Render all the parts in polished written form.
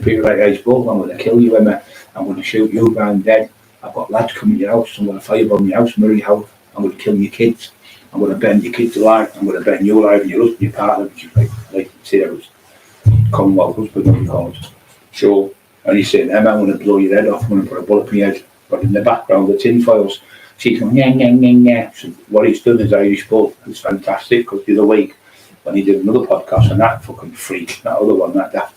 people like Ice Bull, I'm going to kill you, Emma. I'm going to shoot you down dead. I've got lads coming to your house. I'm going to firebomb your house, murder your house. I'm going to kill your kids. I'm going to burn your kids alive. I'm going to burn you alive and your husband, your partner, which is like say it was Commonwealth husband, what he calls. So, and he's saying, Emma, I'm going to blow your head off. I'm going to put a bullet in your head. But in the background, the tin foils, she's going, yeah. So what he's done is Irish Bull. It's fantastic because the other week, when he did another podcast on that fucking freak, that other one, that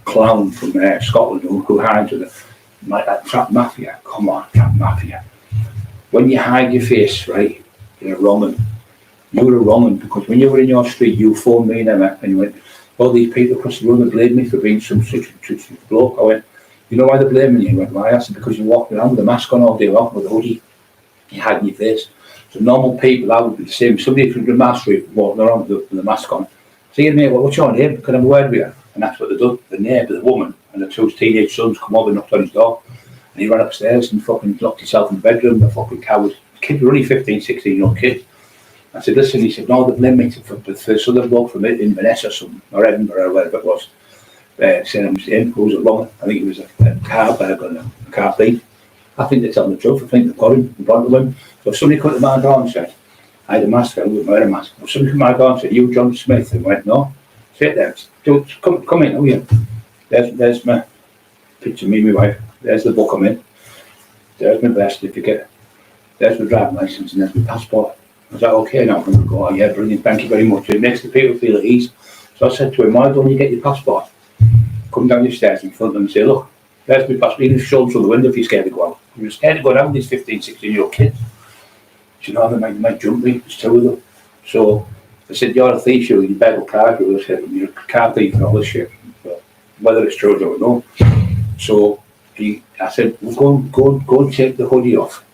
clown from Scotland who hides with that Trap Mafia. Come on, Trap Mafia. When you hide your face, right, you're a wrong un. You're a wrong un because when you were in your street, you phoned me and Emma and you went, all these people across the room that blamed me for being some such bloke. I went, you know why they're blaming you? He went, why? I said, because you walked around with a mask on all day long with a hoodie. You hide your face. So normal people, that would be the same. Somebody from the mask street walking around with the mask on. So you mate, well, what's your name? Can I have a word with you? And that's what they done. The neighbour, the woman, and the two teenage sons come over and knocked on his door. And he ran upstairs and fucking locked himself in the bedroom. The fucking coward. The kids were only 15, 16-year-old kids. I said, listen, he said, no, they blamed me for some other bloke from Inverness or something, or Edinburgh or whatever it was. Said I was him, who was a wrong. I think it was a car bag and a car thief. I think they're telling the truth. I think they've got him in front of him. So if somebody come to my door and said, I had a mask, I wouldn't wear a mask. If somebody come to my door and said, you John Smith, and went, no, sit there. Come in, oh yeah. There's my picture of me and my wife. There's the book I'm in. There's my birth certificate. There's my driving licence and there's my passport. Is that okay now? I'm going to go, oh yeah, brilliant, thank you very much. It makes the people feel at ease. So I said to him, why don't you get your passport? Come down the stairs in front of them and say, look, there's my passport. Even show them through the window if you're scared to go out. If you're scared to go down these 15, 16-year-old kids. Do you know, they might jump me, there's two of them. So I said, you're a thief, you better card, you're a car thief and all this shit. But whether it's true, I don't know. So I said, well, go and take the hoodie off.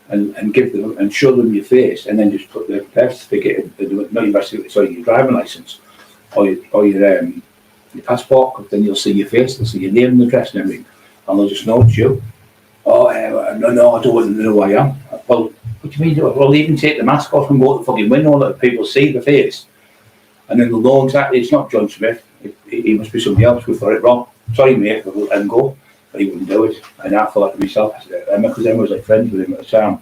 And give them and show them your face, and then just put the birth certificate, your driving license, or your passport. Because then you'll see your face, they'll see your name and address and everything, and they'll just know it's you. Oh, no, I don't want to know who I am. Well, what do you mean? Well, even take the mask off and go out the fucking window, let people see the face, and then they'll know exactly it's not John Smith. He must be somebody else who thought it wrong. Sorry, mate, we'll let him go. But he wouldn't do it. And I thought to myself, I said, Emma, because Emma was like friends with him at the time.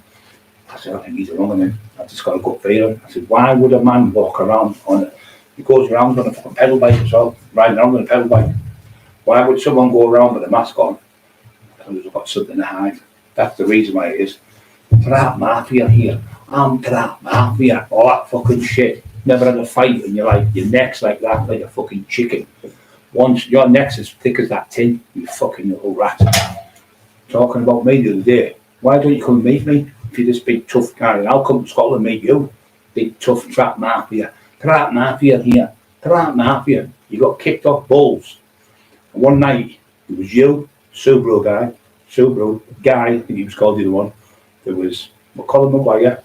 I said, I think he's a wrong man. I just got a gut feeling. I said, why would a man walk around he goes around on a fucking pedal bike as well, riding around on a pedal bike. Why would someone go around with a mask on? Because they've got something to hide. That's the reason why it is. Trap Mafia here. I'm Trap Mafia. All that fucking shit. Never had a fight in your life. Your neck's like that, like a fucking chicken. Once your neck's as thick as that tin, you fucking little rat. Talking about me the other day. Why don't you come and meet me? If you're this big tough guy, and I'll come to Scotland and meet you. Big tough Trap Mafia. Trap Mafia here. Trap Mafia. You got kicked off balls. And one night, it was you, Subaru guy, I think he was called the other one. There was Colin Maguire,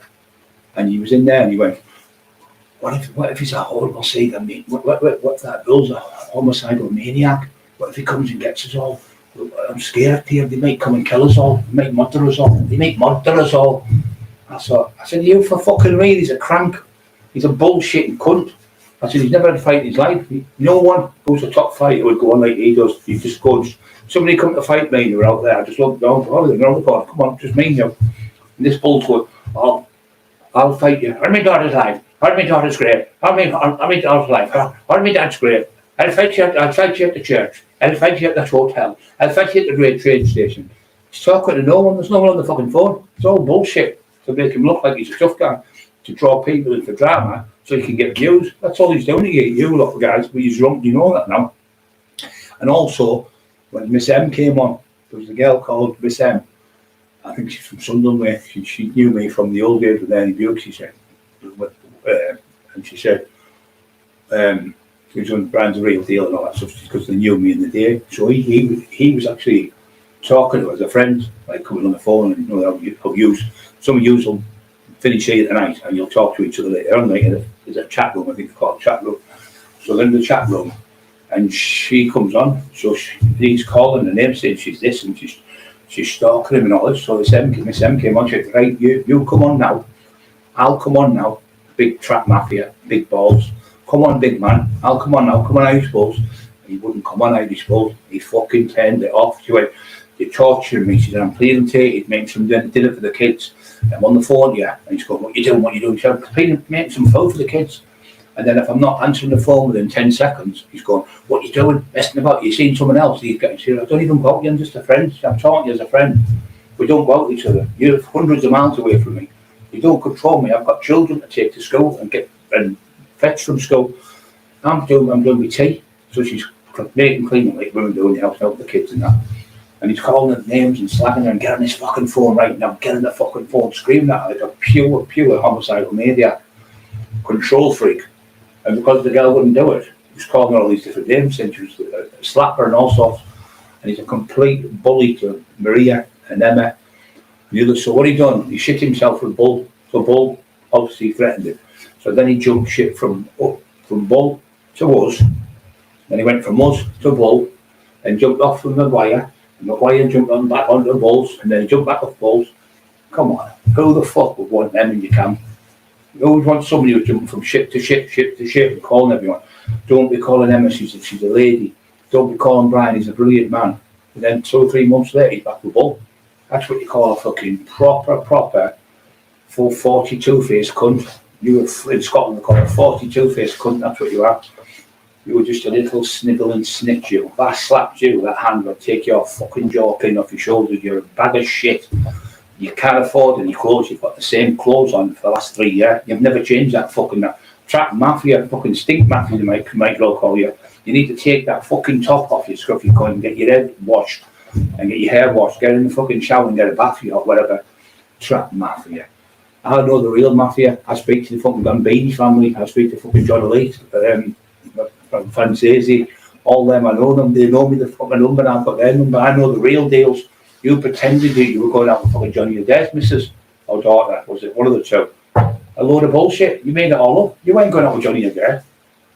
and he was in there and he went, What if he's a horrible Satan? What's that? Bill's a homicidal maniac. What if he comes and gets us all? I'm scared here. They might come and kill us all. They might murder us all. I said, you for fucking real? He's a crank. He's a bullshitting cunt. I said, he's never had a fight in his life. No one who's a top fighter would go on like he does. You just go, somebody come to fight me and you're out there. I just look down, they're on the corner. Come on, just me and you. And this bull's going, oh, I'll fight you. Or my daughter's alive. Or my daughter's grave. Or my daughter's alive. Or my dad's grave. I'll fight you at the church. I'll fight you at that hotel. I'll fight you at the great train station. He's talking to no one. There's no one on the fucking phone. It's all bullshit to make him look like he's a tough guy, to draw people in for drama so he can get views. That's all he's doing to get you lot of guys. But he's drunk, you know that now. And also, when Miss M came on, there was a girl called Miss M. I think she's from Sunderland way. She knew me from the old days with Ernie Buick, she said. And she said, he was on Brian's Real Deal and all that stuff because they knew me in the day. So he was actually talking to us as a friend, like coming on the phone and some of you will finish here tonight and you'll talk to each other later on. Like there's a chat room, I think it's called chat room. So they're in the chat room and she comes on. So he's calling her name saying she's this and she's stalking him and all this. So Miss M came on, she said, right, you come on now. I'll come on now. Big Trap Mafia, big balls. Come on, big man. I'll come on now. Come on, I suppose. He wouldn't come on Irish Gold. He fucking turned it off. She went, "You're torturing me." She said, "I'm pleading to you, make some dinner for the kids. I'm on the phone to you." And he's going, "What you doing? What you doing?" She said, "I'm making some food for the kids." And then if I'm not answering the phone within 10 seconds, he's going, "What you doing? Messing about? You seen someone else?" He's getting serious. "I don't even go out, I'm just a friend. I'm talking to you as a friend. We don't go out with each other. You're hundreds of miles away from me. You don't control me. I've got children to take to school and fetch from school. I'm doing my tea." So she's making cleaning like women do in the house, help the kids and that. And he's calling her names and slagging her and getting his fucking phone right now, getting the fucking phone, screaming at her like a pure homicidal maniac, control freak. And because the girl wouldn't do it, he was calling her all these different names, saying she was a slapper and all sorts. And he's a complete bully to Maria and Emma. And the others, so what he done? He shit himself with Bull. So Bull obviously threatened him. So then he jumped shit from Bull to us. Then he went from us to Bull, and jumped off from Maguire. And Maguire jumped on back onto the Bulls, and then he jumped back off Bulls. Come on, who the fuck would want them in your camp? You always want somebody who's jumping from ship to ship, and calling everyone. Don't be calling Emma, she's a lady. Don't be calling Brian, he's a brilliant man. And then 2 or 3 months later, he's back with Bull. That's what you call a fucking proper, full 42-faced cunt. You were in Scotland, they call it a 42-faced cunt, that's what you are. You were just a little sniggling snitch, you. If I slapped you with that hand, I'd take your fucking jaw clean off your shoulders. You're a bag of shit. You can't afford any clothes. You've got the same clothes on for the last 3 years. You've never changed that fucking trap mafia, fucking stink mafia, they might well call you. You need to take that fucking top off your scruffy coin and get your head washed and get your hair washed. Get in the fucking shower and get a bath or whatever. Trap mafia. I know the real mafia. I speak to the fucking Gambini family. I speak to fucking John Elite, from Francesi, all them. I know them. They know me the fucking number. And I've got their number. I know the real deals. You pretended that you were going out with fucking Johnny Adair's missus or daughter. Was it one of the two? A load of bullshit. You made it all up. You ain't going out with Johnny Adair.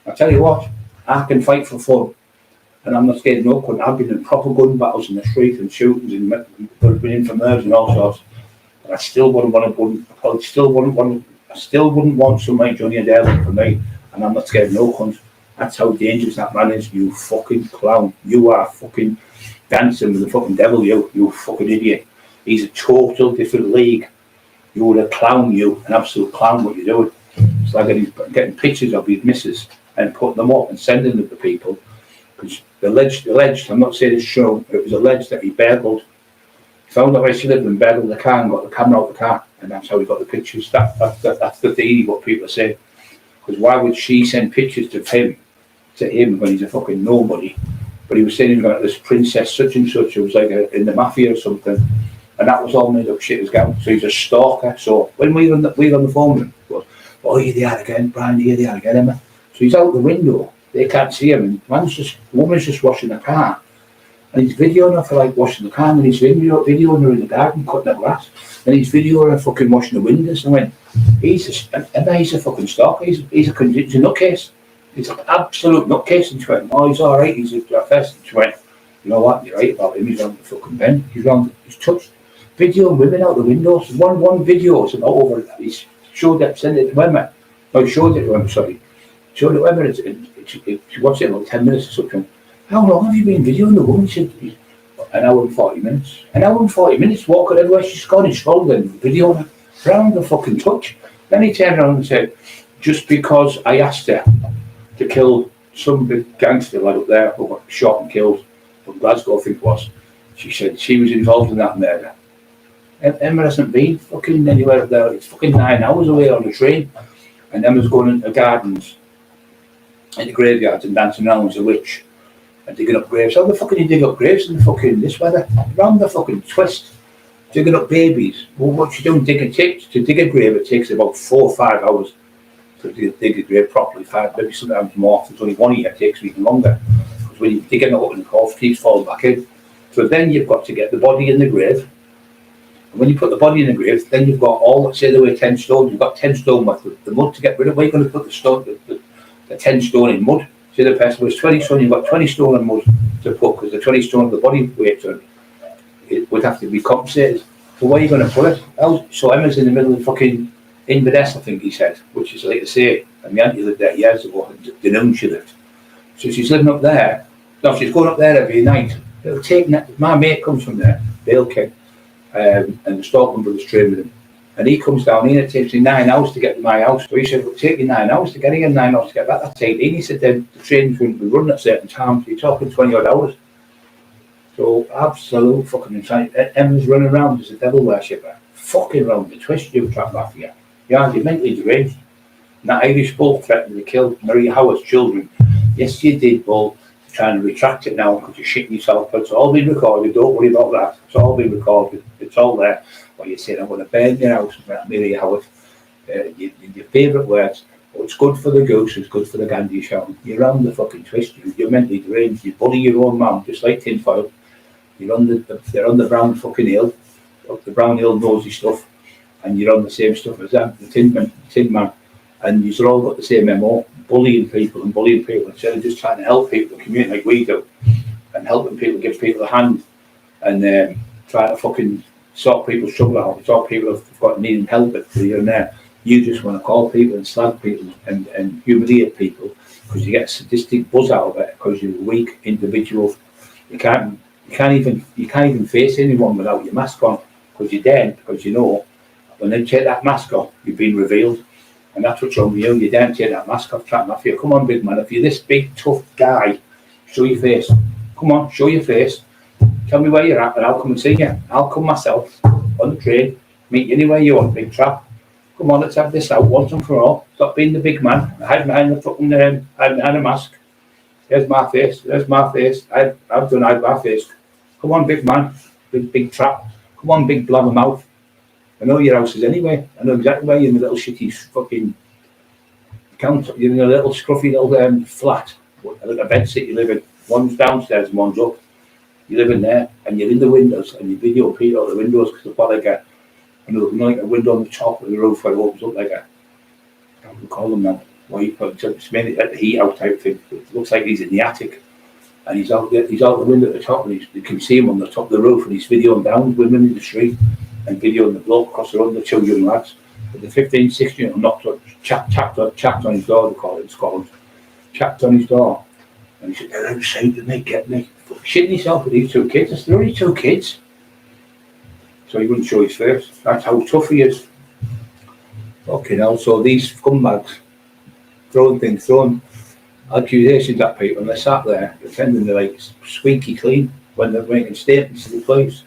I tell you what, I can fight for fun. And I'm not scared of no cunt. I've been in proper gun battles in the street and shootings and been in for murders and all sorts. But I still wouldn't want somebody like Johnny Adair for me. And I'm not scared of no cunt. That's how dangerous that man is, you fucking clown. You are fucking dancing with the fucking devil, you fucking idiot. He's a total different league. You're a clown, you, an absolute clown, what you're doing. It's like getting pictures of his missus and putting them up and sending them to people. Because alleged, I'm not saying it's true, but it was alleged that he burgled. He found out where she lived and burgled the car and got the camera out the car. And that's how he got the pictures. That's the theory, what people say. Because why would she send pictures to him when he's a fucking nobody? But he was saying he got this princess such and such, it was like in the Mafia or something, and that was all made up shit as well. So he's a stalker. So when we were on the phone with him, he goes, "Oh, you're there again, Brian, you're there again, Emma." So he's out the window, they can't see him, and the woman's just washing the car, and he's videoing her for like washing the car, and he's videoing her in the garden cutting the grass, and he's videoing her fucking washing the windows. And I went, he's a fucking stalker, he's a nutcase. He's an absolute nutcase. And she went, "Oh, he's all right, he's a first." And she went, "You know what, you're right about him, he's on the fucking bend. He's touched videoing women out the windows. One video is about over, he's showed it, sent it to women. No, he showed it to women, sorry. Showed it to women, she watched it in about 10 minutes or something. How long have you been videoing the woman?" She said, "An hour and 40 minutes. An hour and 40 minutes walking everywhere she's gone and scrolling, videoing her around the fucking touch." Then he turned around and said, "Just because I asked her to kill some big gangster lad up there who got shot and killed from Glasgow, I think it was. She said she was involved in that murder." Emma hasn't been fucking anywhere up there. It's fucking 9 hours away on the train. And Emma's going into the gardens, in the graveyards and dancing around as a witch and digging up graves. How the fuck can you dig up graves in the fucking this weather? Around the fucking twist. Digging up babies. Well, what you doing? To dig a grave, it takes about 4 or 5 hours. To dig a grave properly, 5, maybe sometimes more. If there's only 1 year, it takes even longer. Because when you dig it up and the half keeps falling back in. So then you've got to get the body in the grave. And when you put the body in the grave, then you've got all, let's say they weigh 10 stone, you've got 10 stone worth the mud to get rid of. Where are you going to put the stone, the 10 stone in mud? Say the person was 20 stone, you've got 20 stone in mud to put, because the 20 stone of the body weight on it would have to be compensated. So where are you going to put it? So Emma's in the middle of fucking Inverness, I think he said, which is like to say, and my auntie lived there years ago, and Denuncia lived. So she's living up there, No, she's going up there every night. They'll take my mate comes from there, Dale King, and the Stalking brothers train with him. And he comes down here, it takes me 9 hours to get to my house. So he said, it'll take you 9 hours to get here, 9 hours to get back. That's 18. He said, then the trains wouldn't be running at certain times. You're talking 20 odd hours. So absolute fucking insane. Emma's running around as a devil worshipper. Fucking around the twist you trap Mafia. Yeah, you're mentally deranged. And that Irish bull threatened to kill Marie Howard's children. Yes, you did, bull. Trying to retract it now because you're shitting yourself, but it's all been recorded. Don't worry about that. It's all been recorded. It's all there. What you said, I'm going to burn your house, Mary Howard. Your favourite words. Oh, it's good for the goose, it's good for the gander you're shouting. You're on the fucking twist. You're mentally deranged. You bully your own mum, just like tinfoil. You're on they're on the brown fucking hill. The brown hill nosy stuff. And you're on the same stuff as them, the tin man. And you've all got the same MO. Bullying people instead of just trying to help people in the community like we do, and helping people, give people a hand, and try to fucking sort people's trouble out, sort people who've got needing help here and there. You just want to call people and slag people and humiliate people because you get a sadistic buzz out of it because you're a weak individual. You can't even face anyone without your mask on because you're dead, because you know when they take that mask off, you've been revealed. And that's what's wrong with you. You don't take that mask off, trap Mafia. Come on, big man. If you're this big, tough guy, show your face. Come on, show your face. Tell me where you're at, and I'll come and see you. I'll come myself on the train, meet you anywhere you want, big trap. Come on, let's have this out once and for all. Stop being the big man. Hide behind the fucking hide behind a mask. There's my face. There's my face. I've done hide my face. Come on, big man. Big trap. Come on, big blabbermouth. I know your house is anyway. I know exactly where you're in the little shitty fucking counter. You're in a little scruffy little flat. Like a bed sit you live in. One's downstairs and one's up. You live in there and you're in the windows and you video people out the windows because they've got like a window on the top of the roof where it opens up like a, I don't know what to call them now. Why you put it's mainly like the heat out type thing. It looks like he's in the attic and he's out the window at the top and you can see him on the top of the roof and he's videoing down women in the street. And videoing the bloke across the road, the 2 young lads. But the 15, 16 knocked on, chapped on his door, they call it in Scotland. Chapped on his door. And he said, they're outside, didn't they get me? Shitting himself with these 2 kids. They're only 2 kids. So he wouldn't show his face. That's how tough he is. Okay, now, so these scumbags throwing accusations at people, and they're sat there pretending they're like squeaky clean when they're making statements to the police.